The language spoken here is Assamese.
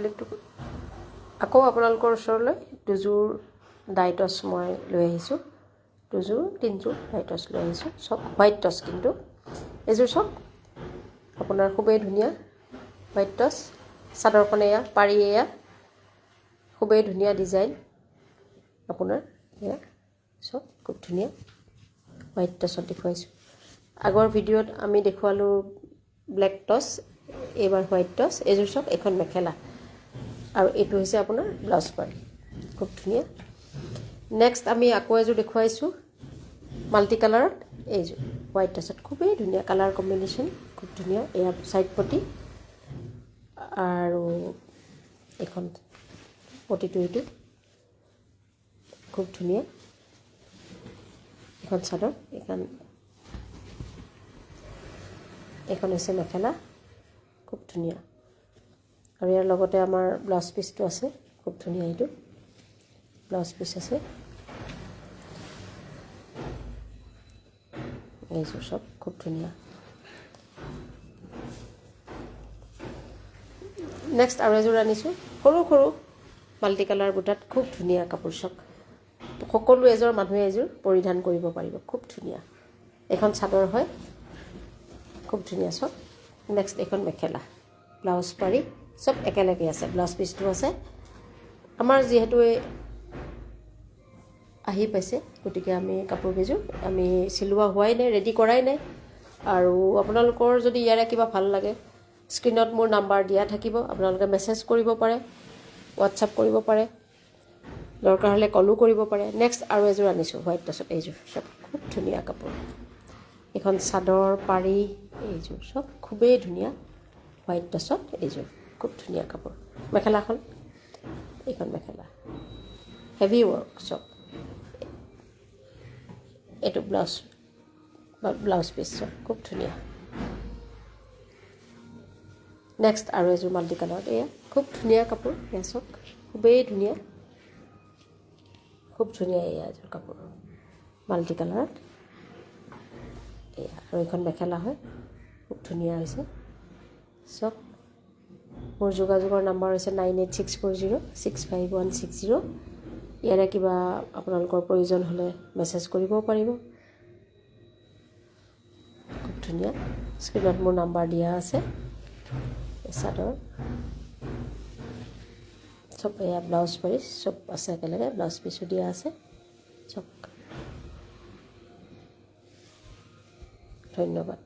পাব্লিকটো আকৌ আপোনালোকৰ ওচৰলৈ দুযোৰ ডাইটছ মই লৈ আহিছোঁ, তিনিযোৰ ডাইটছ লৈ আহিছোঁ, চব হোৱাইট টচ। কিন্তু এইযোৰ চব আপোনাৰ খুবেই ধুনীয়া হোৱাইট টচ। চাদৰখন এয়া, পাৰি এয়া, খুবেই ধুনীয়া ডিজাইন আপোনাৰ এয়া চব খুব ধুনীয়া হোৱাইট টচত দেখুৱাইছোঁ। আগৰ ভিডিঅ'ত আমি দেখুৱালোঁ ব্লেক টচ, এইবাৰ হোৱাইট টচ। এইযোৰ চব এখন মেখেলা আৰু এইটো হৈছে আপোনাৰ ব্লাউজ পাৰ্ট, খুব ধুনীয়া। নেক্সট আমি আকৌ এযোৰ দেখুৱাইছোঁ মাল্টি কালাৰত, এইযোৰ হোৱাইট টচত খুবেই ধুনীয়া কালাৰ কম্বিনেশ্যন, খুব ধুনীয়া। এয়া ছাইড পটি আৰু এইখন পটিটো এইটো খুব ধুনীয়া। এখন চাদৰ, এইখন হৈছে মেখেলা, খুব ধুনীয়া। আৰু ইয়াৰ লগতে আমাৰ ব্লাউজ পিচটো আছে, খুব ধুনীয়া। এইটো ব্লাউজ পিচ আছে, এইযোৰ চব খুব ধুনীয়া। নেক্সট আৰু এযোৰ আনিছোঁ সৰু সৰু মাল্টি কালাৰ বুটাত, খুব ধুনীয়া কাপোৰ চব। সকলো এযোৰ মানুহে এযোৰ পৰিধান কৰিব পাৰিব, খুব ধুনীয়া। এখন চাদৰ হয়, খুব ধুনীয়া চব। নেক্সট এইখন মেখেলা, ব্লাউজ পাৰি চব একেলগে আছে, ব্লাউজ পিচটো আছে। আমাৰ যিহেতু আহি পাইছে, গতিকে আমি কাপোৰকেইযোৰ আমি চিলোৱা হোৱাই নাই, ৰেডি কৰাই নাই। আৰু আপোনালোকৰ যদি ইয়াৰে কিবা ভাল লাগে, স্ক্ৰীণত মোৰ নাম্বাৰ দিয়া থাকিব, আপোনালোকে মেছেজ কৰিব পাৰে, হোৱাটছআপ কৰিব পাৰে, দৰকাৰ হ'লে কলো কৰিব পাৰে। নেক্সট আৰু এযোৰ আনিছোঁ হোৱাইট টচত, এইযোৰ চব খুব ধুনীয়া কাপোৰ। এইখন চাদৰ পাৰি, এইযোৰ চব খুবেই ধুনীয়া হোৱাইট টচত, এইযোৰ খুব ধুনীয়া কাপোৰ। মেখেলাখন, এইখন মেখেলা হেভি ৱৰ্ক চব। এইটো ব্লাউজ পিচ চব খুব ধুনীয়া। নেক্সট আৰু এযোৰ মাল্টি কালাৰত, এয়া খুব ধুনীয়া কাপোৰ, এয়া চব খুবেই ধুনীয়া, খুব ধুনীয়া। এয়া এযোৰ কাপোৰ মাল্টি কালাৰত, এয়া আৰু এইখন মেখেলা হয়, খুব ধুনীয়া হৈছে চব। মোৰ যোগাযোগৰ নাম্বাৰ হৈছে 9864065160। ইয়াৰে কিবা আপোনালোকৰ প্ৰয়োজন হ'লে মেছেজ কৰিব পাৰিব, খুব ধুনীয়া। স্ক্ৰীণত মোৰ নাম্বাৰ দিয়া আছে। চাদৰ চব এয়া ব্লাউজ পাৰি চব আছে একেলগে, ব্লাউজ পিচো দিয়া আছে চব। ধন্যবাদ।